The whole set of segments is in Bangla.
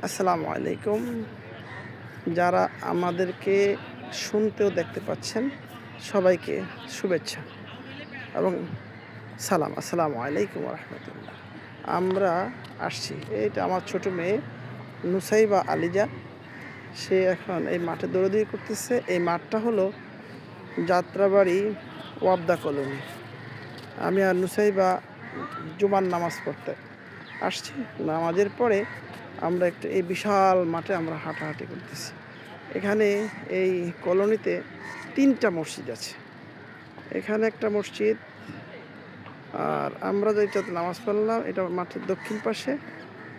আসসালামু আলাইকুম। যারা আমাদেরকে শুনতেও দেখতে পাচ্ছেন, সবাইকে শুভেচ্ছা এবং সালাম। আসসালামু আলাইকুম রহমতুল্লাহ। আমরা আসছি, এইটা আমার ছোট মেয়ে নুসাইবা আলিজা। সে এখন এই মাঠে দৌড়াদৌড়ি করতেছে। এই মাঠটা হলো যাত্রাবাড়ি ওয়াবদা কলোনি। আমি আর নুসাইবা জুমার নামাজ পড়তে আসছি। নামাজের পরে আমরা একটু এই বিশাল মাঠে আমরা হাঁটাহাঁটি করতেছি। এখানে এই কলোনিতে 3টা মসজিদ আছে। এখানে একটা মসজিদ, আর আমরা যেটাতে নামাজ পড়লাম এটা মাঠের দক্ষিণ পাশে,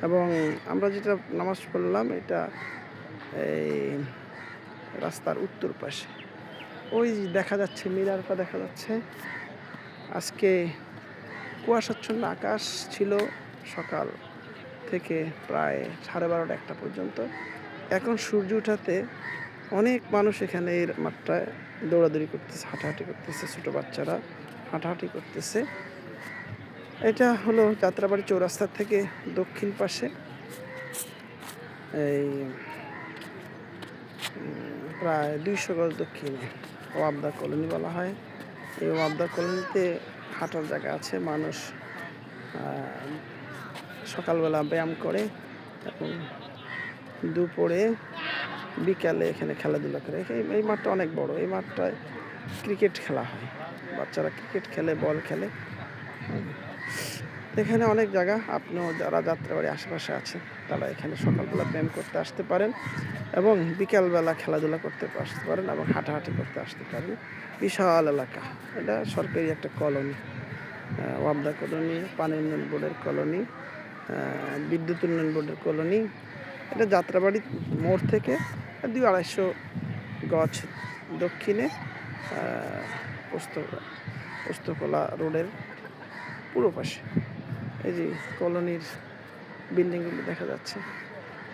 এবং আমরা যেটা নামাজ পড়লাম এটা এই রাস্তার উত্তর পাশে। ওই দেখা যাচ্ছে, মিনারটা দেখা যাচ্ছে। আজকে কুয়াশাচ্ছন্ন আকাশ ছিল সকাল থেকে প্রায় 12:30 একটা পর্যন্ত। এখন সূর্য ওঠাতে অনেক মানুষ এখানে এই মাঠটায় দৌড়াদৌড়ি করতেছে, হাঁটাহাঁটি করতেছে, ছোটো বাচ্চারা হাঁটাহাঁটি করতেছে। এটা হলো যাত্রাবাড়ি চৌরাস্তা থেকে দক্ষিণ পাশে, এই প্রায় 200 গজ দক্ষিণে ওয়াবদা কলোনি বলা হয়। এই ওয়াবদা কলোনিতে হাঁটার জায়গা আছে। মানুষ সকালবেলা ব্যায়াম করে এবং দুপুরে বিকালে এখানে খেলাধুলা করে। এই মাঠটা অনেক বড়। এই মাঠটায় ক্রিকেট খেলা হয়, বাচ্চারা ক্রিকেট খেলে, বল খেলে। এখানে অনেক জায়গা, আপনিও যারা যাত্রাবাড়ি আশেপাশে আছেন তারা এখানে সকালবেলা ব্যায়াম করতে আসতে পারেন এবং বিকালবেলা খেলাধুলা করতে আসতে পারেন এবং হাঁটাহাঁটি করতে আসতে পারেন। বিশাল এলাকা, এটা সরকারি একটা কলোনি, ওয়াবদা কলোনি, পানি উন্নয়ন বোর্ডের কলোনি, বিদ্যুৎ উন্নয়ন বোর্ডের কলোনি। এটা যাত্রাবাড়ি মোড় থেকে 200-250 গজ দক্ষিণে পোস্তকলা রোডের পুরো পাশে। এই যে কলোনির বিল্ডিংগুলো দেখা যাচ্ছে,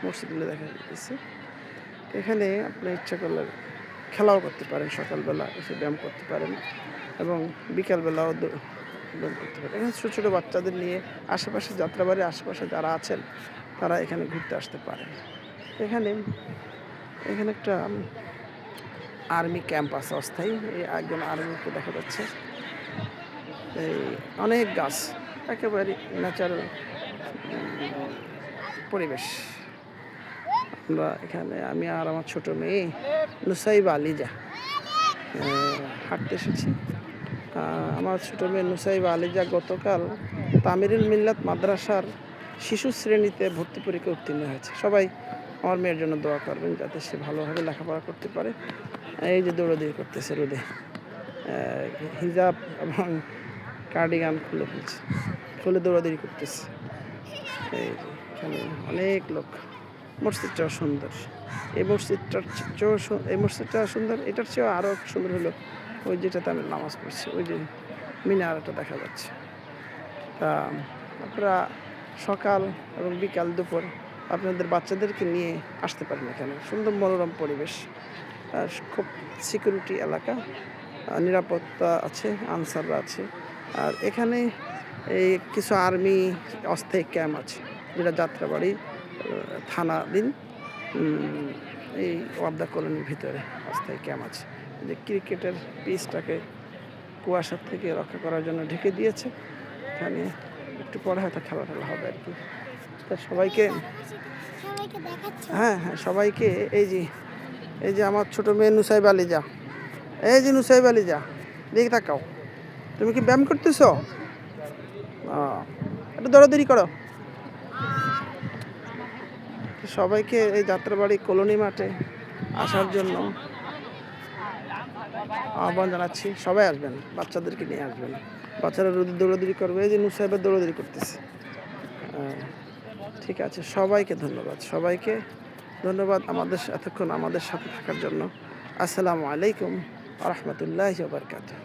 মসজিদগুলো দেখা যাচ্ছে। এখানে আপনি ইচ্ছা করলে খেলাও করতে পারেন, সকালবেলা এসে ব্যায়াম করতে পারেন এবং বিকালবেলাও ব্যায়াম করতে পারেন। এখানে ছোটো ছোটো বাচ্চাদের নিয়ে আশেপাশে, যাত্রাবাড়ির আশেপাশে যারা আছেন তারা এখানে ঘুরতে আসতে পারেন। এখানে একটা আর্মি ক্যাম্প আছে অস্থায়ী। এই একজন আর্মিকে দেখা যাচ্ছে। এই অনেক গাছ, একেবারে ন্যাচারাল পরিবেশ। আমরা এখানে, আমি আর আমার ছোট মেয়ে নুসাইবা আলিজা হাঁটতে এসেছি। আমার ছোট মেয়ে নুসাইবা আলিজা গতকাল তামিরুল মিল্লাত মাদ্রাসার শিশু শ্রেণীতে ভর্তি পরীক্ষা উত্তীর্ণ হয়েছে। সবাই আমার মেয়ের জন্য দোয়া করবেন যাতে সে ভালোভাবে লেখাপড়া করতে পারে। এই যে দৌড়াদৌড়ি করতেছে রোদে, হিজাব এবং কার্ডিগান খুলে দৌড়াদৌড়ি করতেছে। এখানে অনেক লোক। মসজিদটাও সুন্দর। এই মসজিদটা সুন্দর। এটার চেয়েও আরও সুন্দর হলো ওই যেটাতে আমি নামাজ পড়ছি, ওই যে মিনারটা দেখা যাচ্ছে। তা আপনারা সকাল এবং বিকাল দুপুর আপনাদের বাচ্চাদেরকে নিয়ে আসতে পারেন। এখানে সুন্দর মনোরম পরিবেশ, খুব সিকিউরিটি এলাকা, নিরাপত্তা আছে, আনসাররা আছে। আর এখানে এই কিছু আর্মি অস্থায়ী ক্যাম্প আছে, যেটা যাত্রাবাড়ি থানাধীন এই ওয়াবদা কলোনির ভিতরে অস্থায়ী ক্যাম্প আছে। যে ক্রিকেটের পিচটাকে কুয়াশার থেকে রক্ষা করার জন্য ঢেকে দিয়েছে। এখানে একটু পরে হয়তো খেলা হবে আর কি। তা সবাইকে হ্যাঁ, সবাইকে এই যে আমার ছোট মেয়ে নুসাইবা আলিজা, এই যে নুসাইবা আলিজা, দেখে তাকাও। তুমি কি ব্যায়াম করতেছ? একটু দৌড়াদৌড়ি করো। সবাইকে এই যাত্রাবাড়ি কলোনি মাঠে আসার জন্য আহ্বান জানাচ্ছি। সবাই আসবেন, বাচ্চাদেরকে নিয়ে আসবেন। বাচ্চারা রোদে দৌড়াদৌড়ি করবে। এই যে নুসাইবা দৌড়াদৌড়ি করতেছে। ঠিক আছে, সবাইকে ধন্যবাদ, সবাইকে ধন্যবাদ এতক্ষণ আমাদের সাথে থাকার জন্য। আসসালামু আলাইকুম ওয়া রাহমাতুল্লাহি ওয়া বারাকাতুহু।